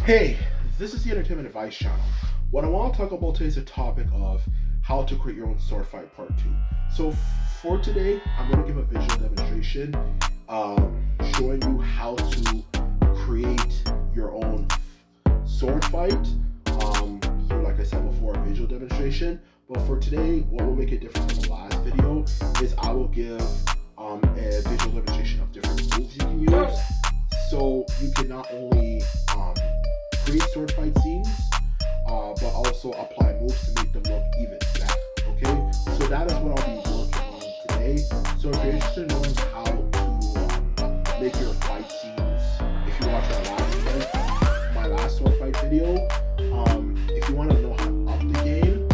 Hey, this is the Entertainment Advice Channel. What I want to talk about today is the topic of how to create your own sword fight part 2. So for today, I'm going to give a visual demonstration showing you how to create your own sword fight through, like I said before, a visual demonstration. But for today, what will make it different from the last video is I will give a visual demonstration of different moves you can use. So you can not only create sword fight scenes, but also apply moves to make them look even better. Okay, so that is what I'll be working on today. So if you're interested in knowing how to make your fight scenes, if you watch my last sword fight video, if you want to know how to up the game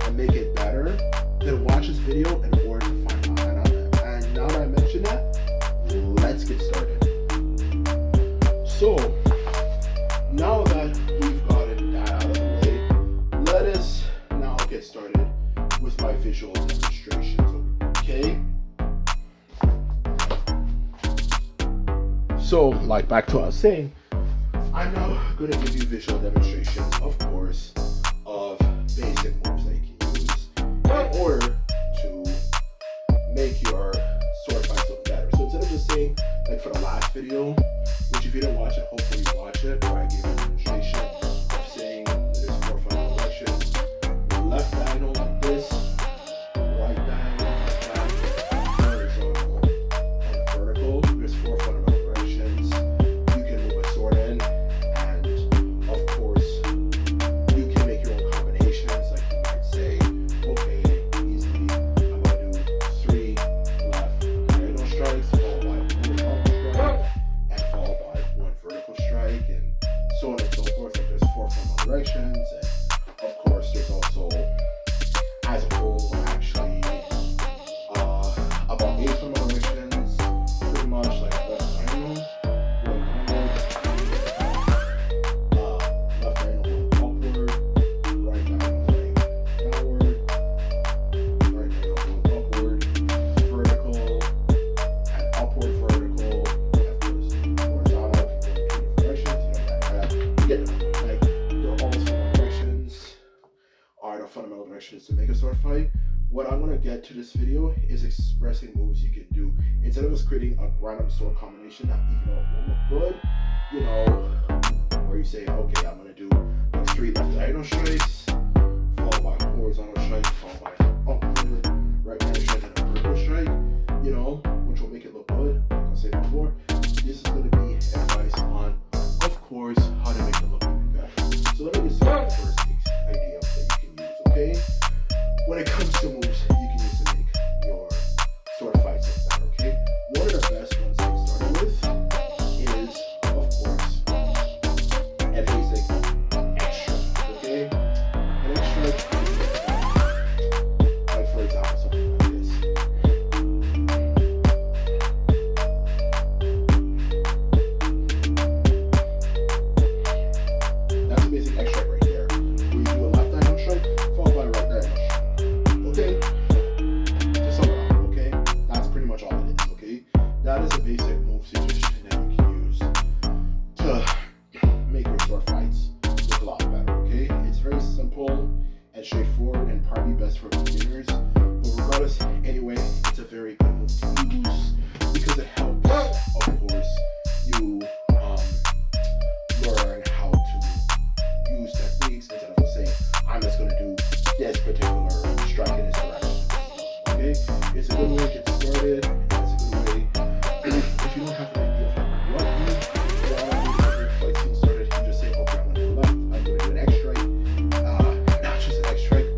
and make it better, then watch this video in order to find out. And now that I mentioned that, let's get started. So now that we've gotten that out of the way, let us now get started with my visual demonstrations, okay? So, like back to what I was saying, I'm now going to give you visual demonstrations, of course, of basic moves that you can use in order to make your sword fights look better. So instead of just saying, like for the last video, which if you didn't watch it, hopefully you watch it, where I gave a demonstration of saying there's 4 final directions: left diagonal like this, right diagonal like that, horizontal and vertical. There's 4 fundamental directions you can move a sword in, and of course you can make your own combinations. Like you might say, okay, easily I'm going to do 3 left diagonal strikes followed by a horizontal strike and followed by 1 vertical strike, and so on and so forth. Like there's 4 fundamental directions, and of course there's also, as a whole, actually about 8 fundamental directions, pretty much like left diagonal, going downward, left diagonal going upward, right diagonal going downward, right diagonal going upward, vertical and upward vertical, and of course horizontal can go in 2 directions. You get them. Like they're almost fundamental directions are the fundamental directions to make a sword fight. What I want to get to this video is expressing moves you can do instead of just creating a random sword combination that even though it will look good, you know, where you say, okay, I'm going to do like 3 left diagonal strikes followed by a horizontal strike followed by an upward right diagonal strike and a vertical strike, you know, which will make it look good. Like I said before, this is going to be advice on, of course, how to make it look even better. So let me get started with the first idea that you can use, okay? When it comes to moves you can use to make your sword fights look better, okay? One of the best ones to get started with is, of course, a basic extra, okay? An extra is like, for example, something like this. That's a basic extra right there, where you do a left diagonal strike followed by a right diagonal strike. Okay, to sum it up, okay, that's pretty much all it is, okay? That is a basic move suggestion that you can use to make your sword fights look a lot better, okay? It's very simple and straightforward and probably best for beginners, but regardless, anyway, it's a very good move to use because it helps, of course, you learn how to use techniques instead of saying, I'm just going to do this particular strike in this direction. Okay? It's a good way to get started. It's a good way, if you don't have an idea of like what you want to do to get your fight scene started, you just say, okay, I'm going to go left, I'm going to do an X strike, not just an X strike,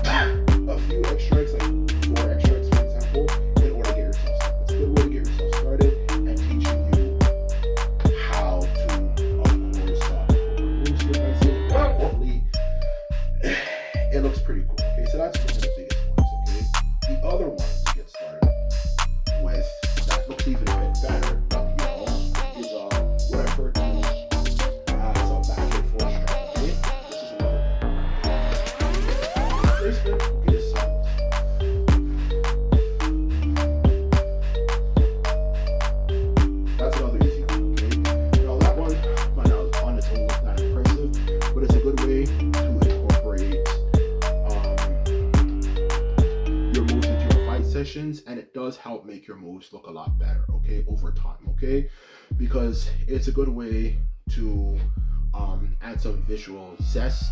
a few does help make your moves look a lot better, okay, over time, okay, because it's a good way to add some visual zest,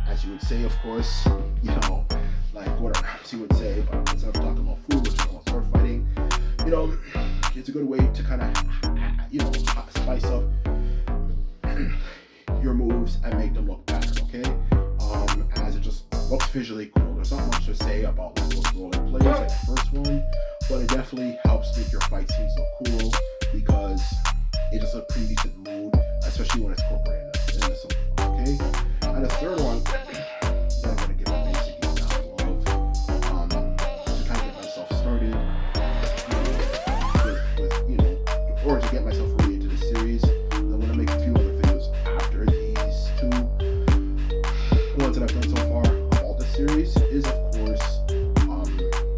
as you would say, of course, you know, like what Ramsay would say, but instead of talking about food, we're talking about sword fighting. You know, it's a good way to kind of, you know, spice up your moves and make them look better, okay? As it just looks visually cool. There's not much to say about like those role plays like the first one, but it definitely helps make your fight scenes look cool because it is a pretty decent mood, especially when it's incorporated into something, okay? And the third one, I'm gonna give a basic example of to kind of get myself started, with you know, or to get myself really into the series. I'm gonna make a few other videos after these two ones that I've done so far about the series. Is of course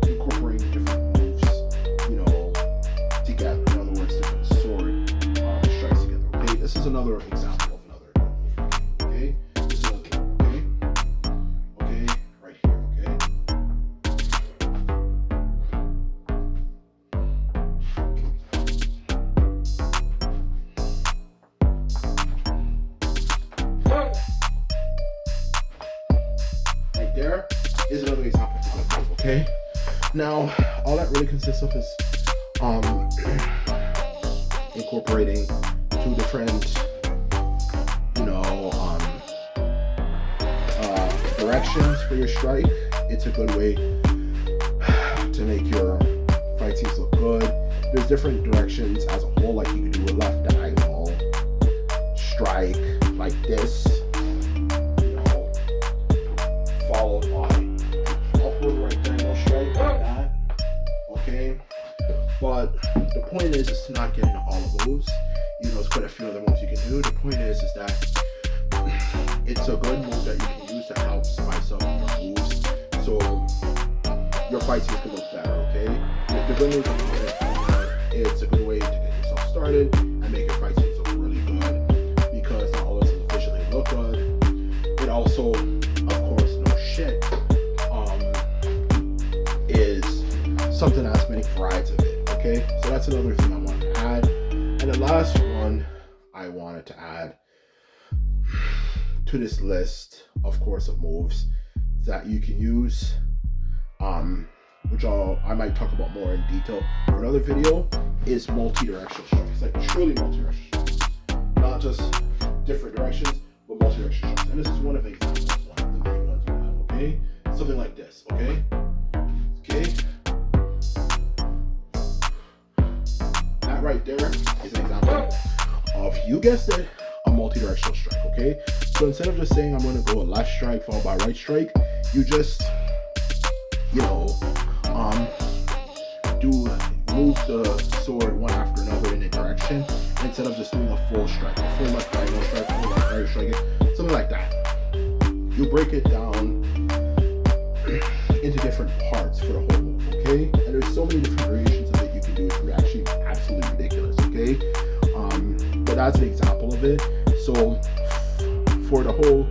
incorporating different moves, you know, together. In other words, different sword strikes together. Okay, this is another example of another move. Okay, this is another one. Okay, right here. Okay. Right there is another example of a move. Okay. Now, all that really consists of is incorporating two different, you know, directions for your strike. It's a good way to make your fight scenes look good. There's different directions as a whole, like you can do a left diagonal strike like this, you know, followed by upward right diagonal strike like that. Okay, but the point is to not get into all of those. You know, there's quite a few other moves you can do. The point is that it's a good move that you can use to help spice up your moves, so your fight scenes can look better. Okay, the good news about it, it's a good way to get yourself started and make your fight scenes look really good, because not all of them visually look good. It also, of course, no shit, is something that has many varieties of it. Okay, so that's another thing I wanted to add. And the last one I wanted to add to this list, of course, of moves that you can use, which I might talk about more in detail for another video, is multi-directional strikes. Like truly multi-directional strikes, not just different directions, but multi-directional strikes. And this is one of the examples, one of the main ones you have. Okay, something like this. Okay, okay. That right there is an example of, you guessed it, a multi-directional strike. Okay, so instead of just saying I'm going to go a left strike followed by right strike, you just, you know, move the sword one after another in a direction, instead of just doing a full strike, a full left diagonal strike, full left right strike, something like that. You break it down into different parts for the whole move. Okay, and there's so many different variations of it you can do. It's actually absolutely ridiculous. Okay, but that's an example of it. So for the whole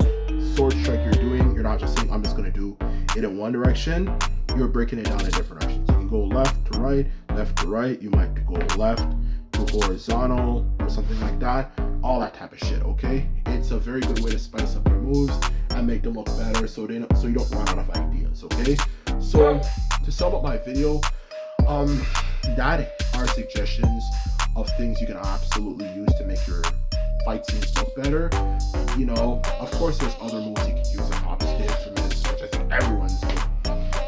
sword strike you're doing, you're not just saying I'm just going to do it in one direction. You're breaking it down in different directions. You can go left to right, left to right. You might go left to horizontal or something like that. All that type of shit. Okay, it's a very good way to spice up your moves and make them look better, so you don't run out of ideas. Okay, so to sum up my video, that are suggestions of things you can absolutely use to make your fight scenes look better. You know, of course, there's other moves you can use, like obfuscate from this, which I think everyone's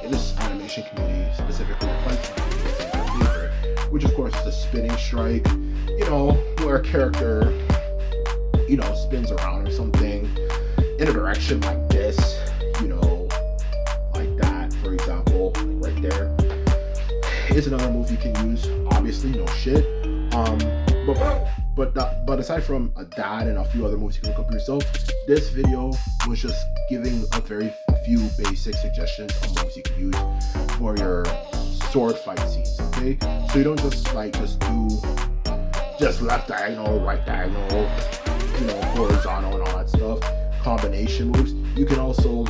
in this animation community, specifically the fight community, is their favorite, which of course is the spinning strike. You know, where a character, you know, spins around or something in a direction like this, you know, like that, for example, like right there, is another move you can use. Obviously, no shit. But aside from that and a few other moves you can look up yourself, this video was just giving a very few basic suggestions of moves you can use for your sword fight scenes. Okay, so you don't just do left diagonal, right diagonal, you know, horizontal and all that stuff, combination moves. You can also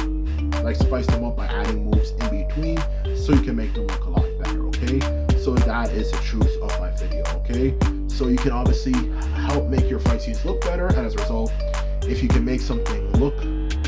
like spice them up by adding moves in between, so you can make them look a lot better. Okay, So that is the truth of my video, okay? So you can obviously help make your fight scenes look better, and as a result, if you can make something look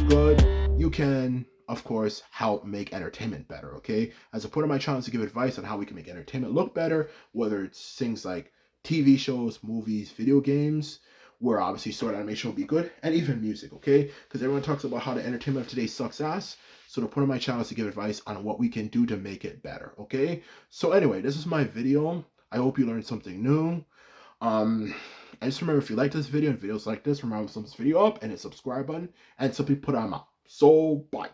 good, you can, of course, help make entertainment better, okay? As a point of my channel is to give advice on how we can make entertainment look better, whether it's things like TV shows, movies, video games, where obviously sword animation will be good, and even music, okay? Because everyone talks about how the entertainment of today sucks ass. So the point of my channel is to give advice on what we can do to make it better, okay? So anyway, this is my video. I hope you learned something new. And just remember, if you like this video and videos like this, remember to thumbs this video up and hit subscribe button, and simply put on out. So bye.